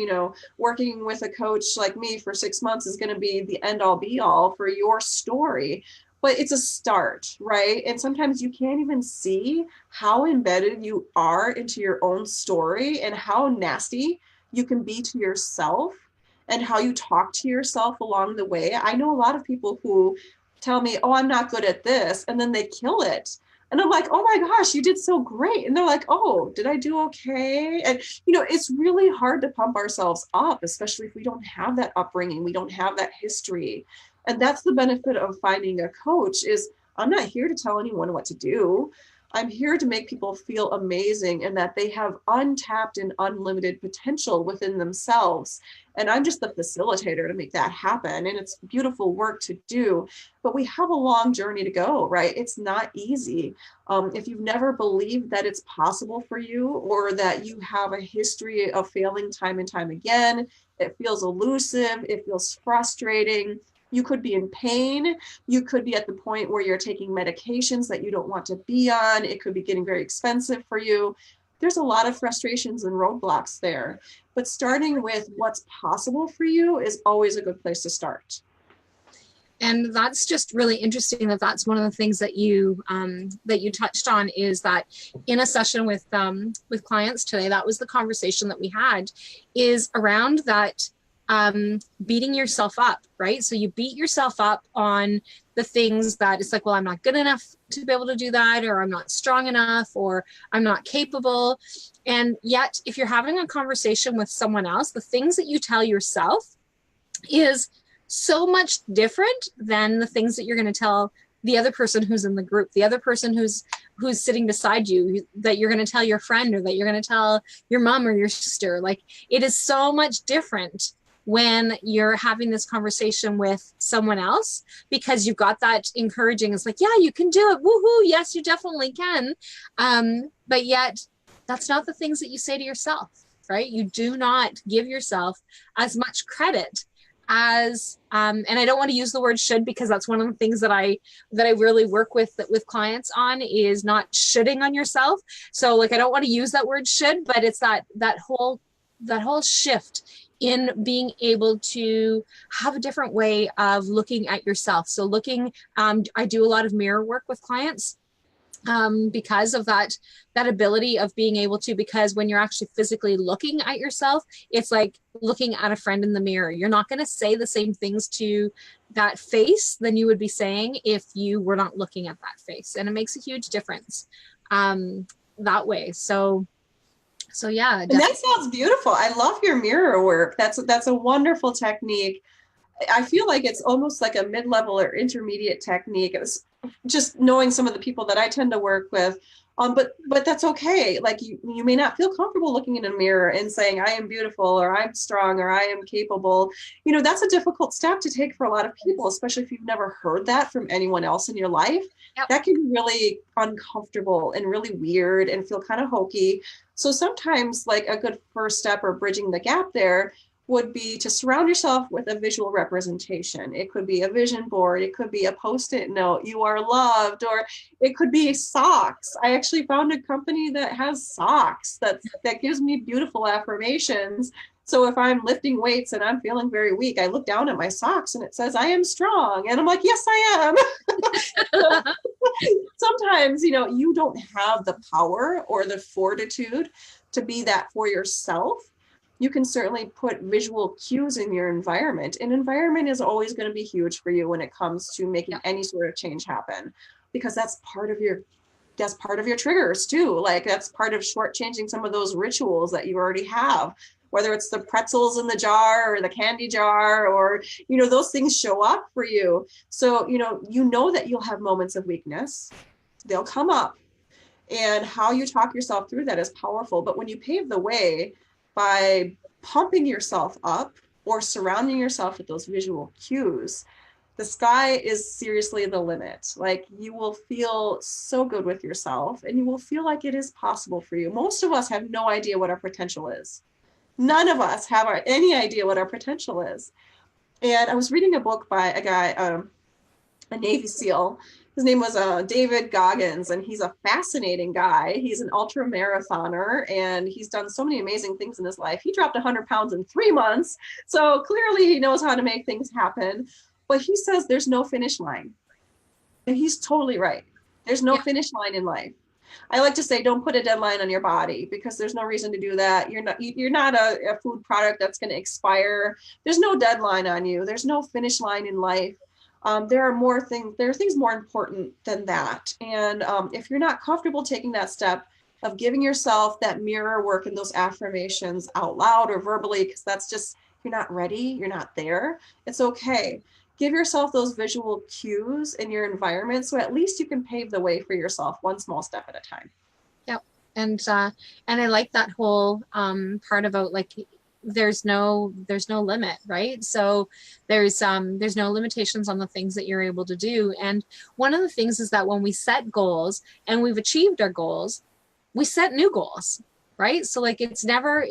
working with a coach like me for 6 months is going to be the end all be all for your story, but it's a start, right? And sometimes you can't even see how embedded you are into your own story and how nasty you can be to yourself and how you talk to yourself along the way. I know a lot of people who tell me, oh, I'm not good at this, and then they kill it. And I'm like, oh my gosh, you did so great. And they're like, oh, did I do okay? And, it's really hard to pump ourselves up, especially if we don't have that upbringing, we don't have that history. And that's the benefit of finding a coach is I'm not here to tell anyone what to do. I'm here to make people feel amazing and that they have untapped and unlimited potential within themselves. And I'm just the facilitator to make that happen. And it's beautiful work to do, but we have a long journey to go, right? It's not easy. If you've never believed that it's possible for you, or that you have a history of failing time and time again, it feels elusive, it feels frustrating. You could be in pain. You could be at the point where you're taking medications that you don't want to be on. It could be getting very expensive for you. There's a lot of frustrations and roadblocks there. But starting with what's possible for you is always a good place to start. And that's just really interesting that's one of the things that you touched on, is that in a session with clients today, that was the conversation that we had, is around that beating yourself up, right? So you beat yourself up on the things that it's like, well, I'm not good enough to be able to do that, or I'm not strong enough, or I'm not capable. And yet, if you're having a conversation with someone else, the things that you tell yourself is so much different than the things that you're going to tell the other person who's in the group, the other person who's sitting beside you, that you're going to tell your friend, or that you're going to tell your mom or your sister. Like, it is so much different when you're having this conversation with someone else, because you've got that encouraging, it's like, yeah, you can do it. Woohoo. Yes, you definitely can. But yet that's not the things that you say to yourself, right? You do not give yourself as much credit as, and I don't want to use the word should, because that's one of the things that I really work with clients on, is not shoulding on yourself. So like, I don't want to use that word should, but it's that whole shift in being able to have a different way of looking at yourself. So I do a lot of mirror work with clients because of that ability of being able to, because when you're actually physically looking at yourself, it's like looking at a friend in the mirror. You're not going to say the same things to that face than you would be saying if you were not looking at that face. And it makes a huge difference that way. So yeah, definitely. And that sounds beautiful. I love your mirror work. That's a wonderful technique. I feel like it's almost like a mid-level or intermediate technique. It was just knowing some of the people that I tend to work with. But that's okay. Like you may not feel comfortable looking in a mirror and saying, I am beautiful, or I'm strong, or I am capable. That's a difficult step to take for a lot of people, especially if you've never heard that from anyone else in your life. Yep. That can be really uncomfortable and really weird and feel kind of hokey. So sometimes like a good first step or bridging the gap there would be to surround yourself with a visual representation. It could be a vision board. It could be a Post-it note, you are loved, or it could be socks. I actually found a company that has socks that gives me beautiful affirmations. So if I'm lifting weights and I'm feeling very weak, I look down at my socks and it says, I am strong. And I'm like, yes, I am. Sometimes, you don't have the power or the fortitude to be that for yourself. You can certainly put visual cues in your environment. And environment is always going to be huge for you when it comes to making any sort of change happen, because that's part of your triggers too. Like that's part of shortchanging some of those rituals that you already have, whether it's the pretzels in the jar or the candy jar, or, those things show up for you. So, that you'll have moments of weakness. They'll come up, and how you talk yourself through that is powerful. But when you pave the way by pumping yourself up or surrounding yourself with those visual cues, the sky is seriously the limit. Like, you will feel so good with yourself and you will feel like it is possible for you. Most of us have no idea what our potential is. None of us have any idea what our potential is. And I was reading a book by a guy, a Navy SEAL. His name was David Goggins, and he's a fascinating guy. He's an ultra marathoner, and he's done so many amazing things in his life. He dropped 100 pounds in 3 months. So clearly he knows how to make things happen. But he says there's no finish line. And he's totally right. There's no finish line in life. I like to say, don't put a deadline on your body, because there's no reason to do that. You're not a food product that's going to expire. There's no deadline on you. There's no finish line in life. There are things more important than that. And if you're not comfortable taking that step of giving yourself that mirror work and those affirmations out loud or verbally, because that's just, you're not ready, you're not there, it's okay. Give yourself those visual cues in your environment, so at least you can pave the way for yourself one small step at a time. Yep. And I like that whole part about, like, there's no limit, right? So there's no limitations on the things that you're able to do. And one of the things is that when we set goals and we've achieved our goals, we set new goals, right? So like, it's never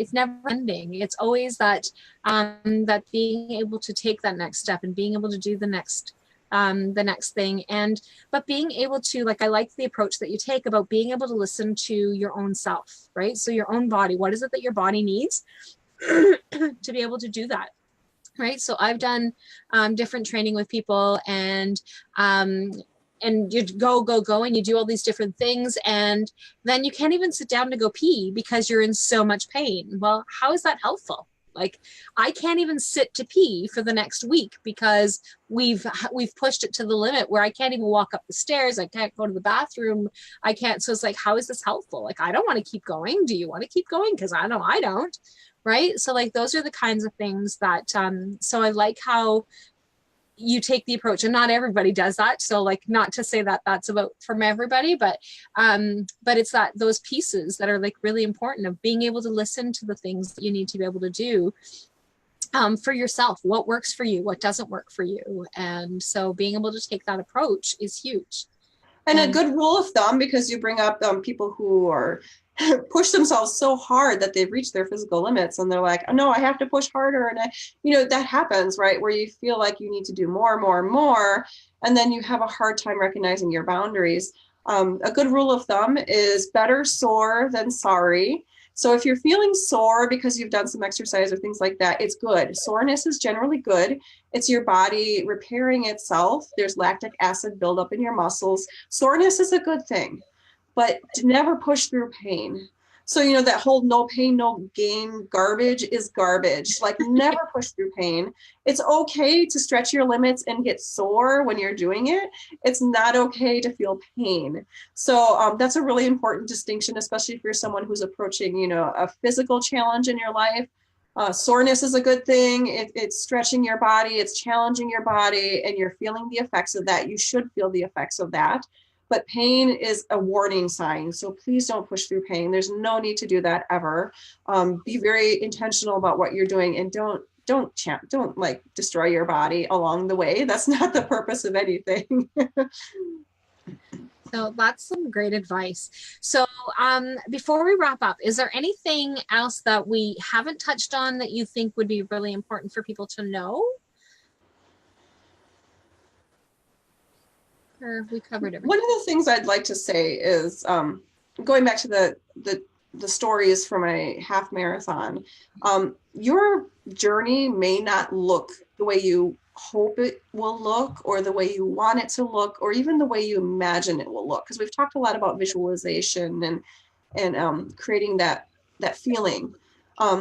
ending. It's always that that being able to take that next step and being able to do the next thing. But being able to, like, I like the approach that you take about being able to listen to your own self, right? So your own body, what is it that your body needs to be able to do that, right? So I've done different training with people, and you go and you do all these different things, and then you can't even sit down to go pee because you're in so much pain. Well, how is that helpful? Like, I can't even sit to pee for the next week because we've pushed it to the limit where I can't even walk up the stairs. I can't go to the bathroom. I can't. So it's like, how is this helpful? Like, I don't want to keep going. Do you want to keep going? Because I know I don't. Right. So like, those are the kinds of things that, so I like how you take the approach, and not everybody does that. So like, not to say that that's about from everybody, but it's that those pieces that are like really important of being able to listen to the things that you need to be able to do for yourself, what works for you, what doesn't work for you. And so being able to take that approach is huge. And a good rule of thumb, because you bring up people who are push themselves so hard that they've reached their physical limits, and they're like, oh, no, I have to push harder. And that happens, right? Where you feel like you need to do more, and then you have a hard time recognizing your boundaries. A good rule of thumb is better sore than sorry. So if you're feeling sore because you've done some exercise or things like that, it's good. Soreness is generally good. It's your body repairing itself. There's lactic acid buildup in your muscles. Soreness is a good thing, but never push through pain. So, that whole no pain, no gain garbage is garbage. Like, never push through pain. It's okay to stretch your limits and get sore when you're doing it. It's not okay to feel pain. So that's a really important distinction, especially if you're someone who's approaching, a physical challenge in your life. Soreness is a good thing. It's stretching your body, it's challenging your body, and you're feeling the effects of that. You should feel the effects of that. But pain is a warning sign. So please don't push through pain. There's no need to do that ever. Be very intentional about what you're doing, and don't like destroy your body along the way. That's not the purpose of anything. So that's some great advice. So before we wrap up, is there anything else that we haven't touched on that you think would be really important for people to know? Or we covered everything? One of the things I'd like to say is going back to the stories from a half marathon. Your journey may not look the way you hope it will look, or the way you want it to look, or even the way you imagine it will look. Because we've talked a lot about visualization and creating that feeling.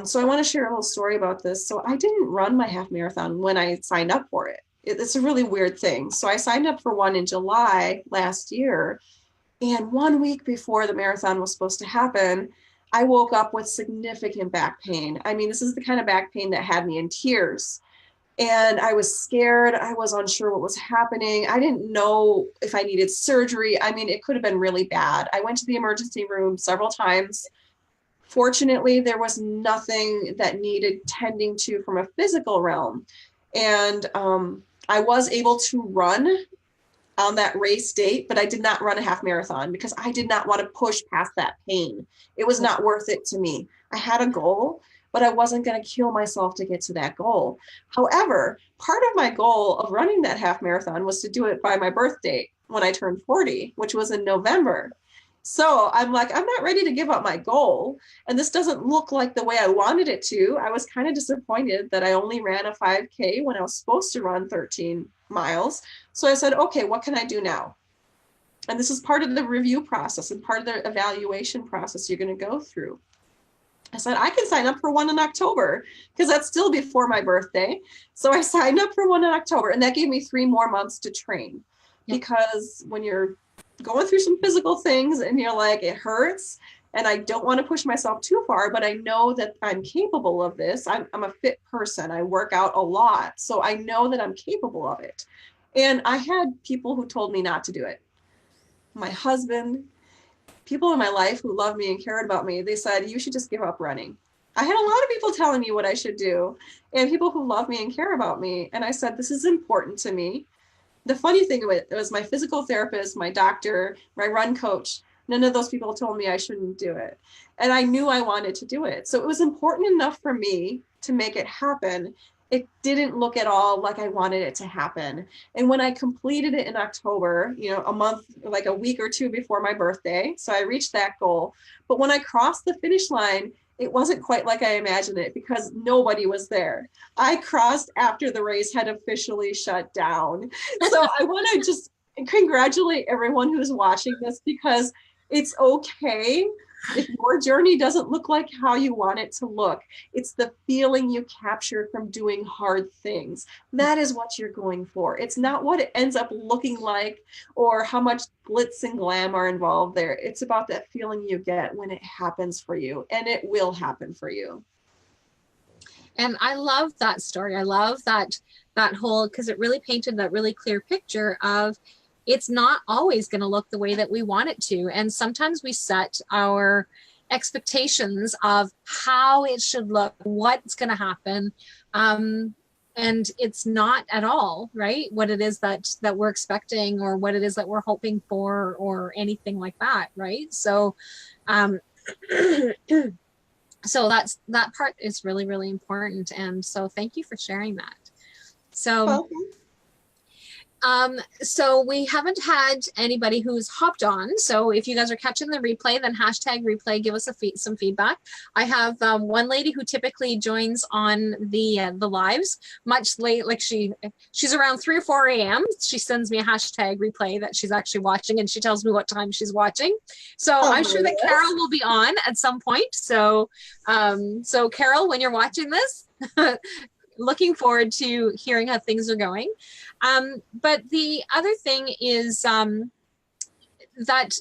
So I want to share a little story about this. So I didn't run my half marathon when I signed up for it. It's a really weird thing. So I signed up for one in July last year. And 1 week before the marathon was supposed to happen, I woke up with significant back pain. I mean, this is the kind of back pain that had me in tears. And I was scared. I was unsure what was happening. I didn't know if I needed surgery. I mean, it could have been really bad. I went to the emergency room several times, Fortunately, there was nothing that needed tending to from a physical realm. And I was able to run on that race date, but I did not run a half marathon because I did not want to push past that pain. It was not worth it to me. I had a goal, but I wasn't going to kill myself to get to that goal. However, part of my goal of running that half marathon was to do it by my birth date when I turned 40, which was in November. So I'm like, I'm not ready to give up my goal. And this doesn't look like the way I wanted it to. I was kind of disappointed that I only ran a 5K when I was supposed to run 13 miles. So I said, okay, what can I do now? And this is part of the review process and part of the evaluation process you're going to go through. I said, I can sign up for one in October because that's still before my birthday. So I signed up for one in October, and that gave me 3 more months to train. Yep. Because when you're going through some physical things and you're like, it hurts and I don't want to push myself too far, but I know that I'm capable of this. I'm a fit person. I work out a lot. So I know that I'm capable of it. And I had people who told me not to do it. My husband, people in my life who love me and cared about me, they said, you should just give up running. I had a lot of people telling me what I should do, and people who love me and care about me. And I said, this is important to me. The funny thing of it was my physical therapist, my doctor, my run coach, none of those people told me I shouldn't do it. And I knew I wanted to do it. So it was important enough for me to make it happen. It didn't look at all like I wanted it to happen. And when I completed it in October, a month, like a week or 2 before my birthday, so I reached that goal. But when I crossed the finish line, it wasn't quite like I imagined it because nobody was there. I crossed after the race had officially shut down. So I want to just congratulate everyone who's watching this, because it's okay if your journey doesn't look like how you want it to look. It's the feeling you capture from doing hard things. That is what you're going for. It's not what it ends up looking like or how much glitz and glam are involved there. It's about that feeling you get when it happens for you, and it will happen for you. And I love that story. I love that whole, because it really painted that really clear picture of it's not always going to look the way that we want it to. And sometimes we set our expectations of how it should look, what's going to happen. And it's not at all, right, what it is that we're expecting or what it is that we're hoping for or anything like that, right? So, so that part is really, really important. And so thank you for sharing that. So, so we haven't had anybody who's hopped on. So if you guys are catching the replay, then hashtag replay, give us some feedback. I have one lady who typically joins on the lives much late, like she's around 3 or 4 a.m. She sends me a hashtag replay that she's actually watching, and she tells me what time she's watching. So I'm sure that Carol will be on at some point. So, so Carol, when you're watching this, looking forward to hearing how things are going. But the other thing is that,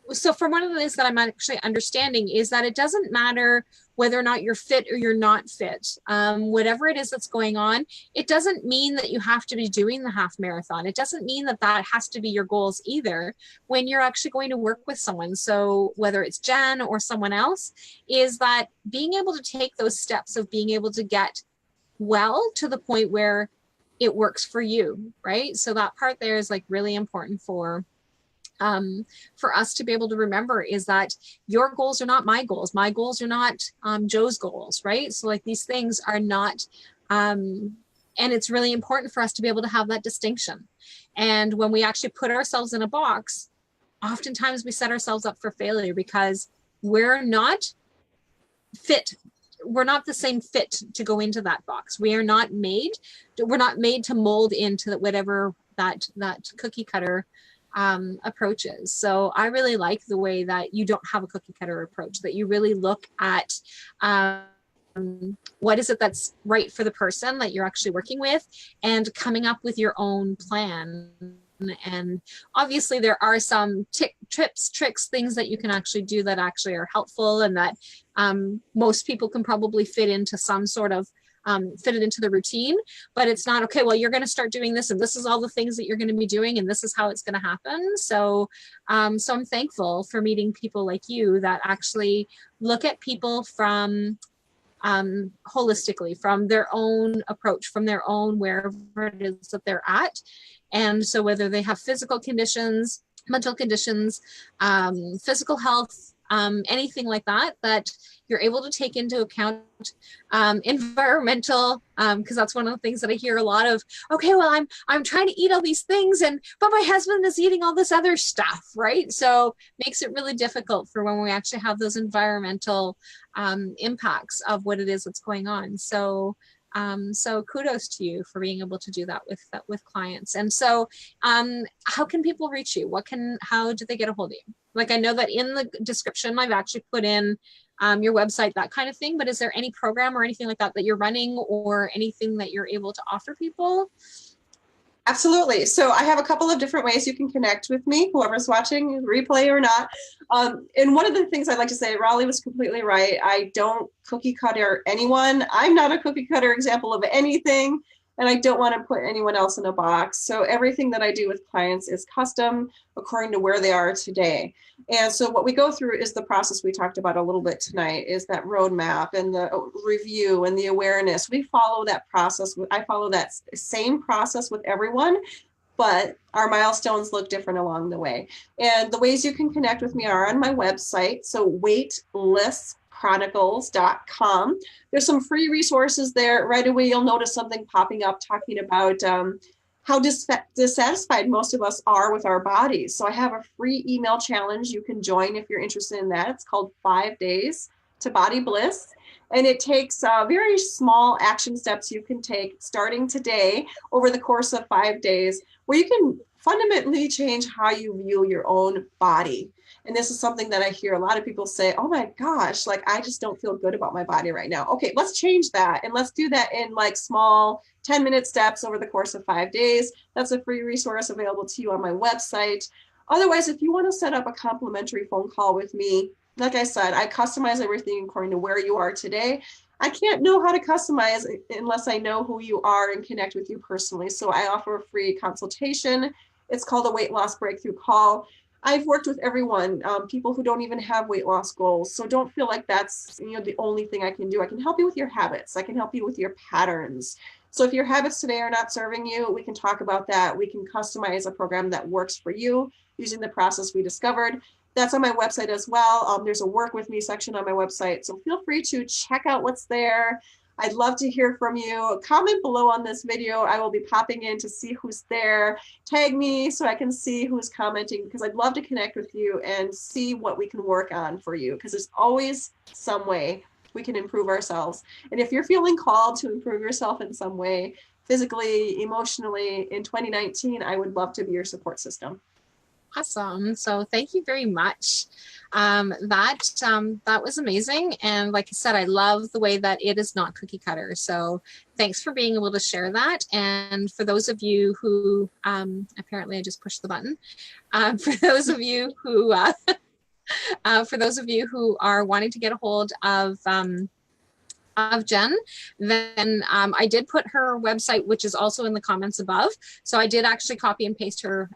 so from one of the things that I'm actually understanding is that it doesn't matter whether or not you're fit or you're not fit. Whatever it is that's going on, it doesn't mean that you have to be doing the half marathon. It doesn't mean that that has to be your goals either when you're actually going to work with someone. So whether it's Jen or someone else, is that being able to take those steps of being able to get well to the point where it works for you, right? So that part there is like really important for us to be able to remember, is that your goals are not my goals. My goals are not Joe's goals, right? So like these things are not, and it's really important for us to be able to have that distinction. And when we actually put ourselves in a box, oftentimes we set ourselves up for failure because we're not fit. We're not the same fit to go into that box. We're not made to mold into whatever that cookie cutter approach is. So I really like the way that you don't have a cookie cutter approach, that you really look at what is it that's right for the person that you're actually working with and coming up with your own plan. And obviously there are some tips, tricks, things that you can actually do that actually are helpful and that most people can probably fit into some sort of fit it into the routine, but it's not, okay, well, you're going to start doing this and this is all the things that you're going to be doing and this is how it's going to happen. So, so I'm thankful for meeting people like you that actually look at people from holistically, from their own approach, from their own wherever it is that they're at. And so whether they have physical conditions, mental conditions, physical health, anything like that, that you're able to take into account environmental, because that's one of the things that I hear a lot of. Okay, well, I'm trying to eat all these things, but my husband is eating all this other stuff, right? So makes it really difficult for when we actually have those environmental impacts of what it is that's going on. So so kudos to you for being able to do that with clients. And so how can people reach you? How do they get a hold of you? Like, I know that in the description, I've actually put in your website, that kind of thing, but is there any program or anything like that that you're running or anything that you're able to offer people? Absolutely. So I have a couple of different ways you can connect with me, whoever's watching, replay or not. And one of the things I'd like to say, Rollie was completely right. I don't cookie cutter anyone. I'm not a cookie cutter example of anything, and I don't want to put anyone else in a box. So everything that I do with clients is custom according to where they are today. And so what we go through is the process we talked about a little bit tonight, is that roadmap and the review and the awareness. We follow that process. I follow that same process with everyone, but our milestones look different along the way. And the ways you can connect with me are on my website. So weightlesschronicles.com. There's some free resources there. Right away, you'll notice something popping up talking about how dissatisfied most of us are with our bodies. So I have a free email challenge you can join if you're interested in that. It's called 5 Days to Body Bliss. And it takes very small action steps you can take starting today over the course of 5 days, where you can fundamentally change how you view your own body. And this is something that I hear a lot of people say, oh my gosh, like, I just don't feel good about my body right now. Okay, let's change that. And let's do that in like small 10-minute steps over the course of 5 days. That's a free resource available to you on my website. Otherwise, if you want to set up a complimentary phone call with me, like I said, I customize everything according to where you are today. I can't know how to customize unless I know who you are and connect with you personally. So I offer a free consultation. It's called a weight loss breakthrough call. I've worked with everyone, people who don't even have weight loss goals. So don't feel like that's the only thing I can do. I can help you with your habits. I can help you with your patterns. So if your habits today are not serving you, we can talk about that. We can customize a program that works for you using the process we discovered. That's on my website as well. There's a work with me section on my website. So feel free to check out what's there. I'd love to hear from you. Comment below on this video. I will be popping in to see who's there. Tag me so I can see who's commenting, because I'd love to connect with you and see what we can work on for you, because there's always some way we can improve ourselves. And if you're feeling called to improve yourself in some way, physically, emotionally, in 2019, I would love to be your support system. Awesome. So thank you very much. That was amazing. And like I said, I love the way that it is not cookie cutter. So thanks for being able to share that. And for those of you who, apparently I just pushed the button. For those of you who, are wanting to get a hold of Jenn, then I did put her website, which is also in the comments above. So I did actually copy and paste her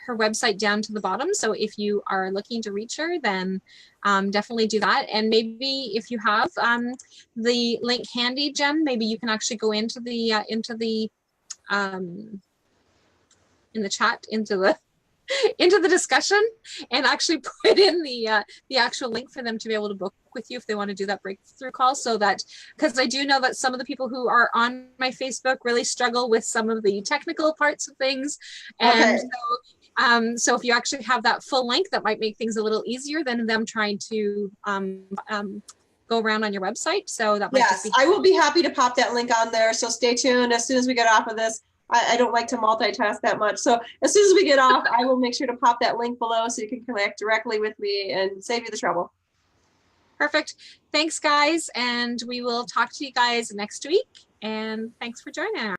website down to the bottom. So if you are looking to reach her, then definitely do that. And maybe if you have the link handy, Jenn, maybe you can actually go into the in the chat, into the discussion, and actually put in the actual link for them to be able to book with you if they want to do that breakthrough call. So that, because I do know that some of the people who are on my Facebook really struggle with some of the technical parts of things. And okay. So if you actually have that full link, that might make things a little easier than them trying to go around on your website. So that might just be. I will be happy to pop that link on there. So stay tuned. As soon as we get off of this, I don't like to multitask that much. So as soon as we get off, I will make sure to pop that link below so you can connect directly with me and save you the trouble. Perfect. Thanks, guys. And we will talk to you guys next week. And thanks for joining us.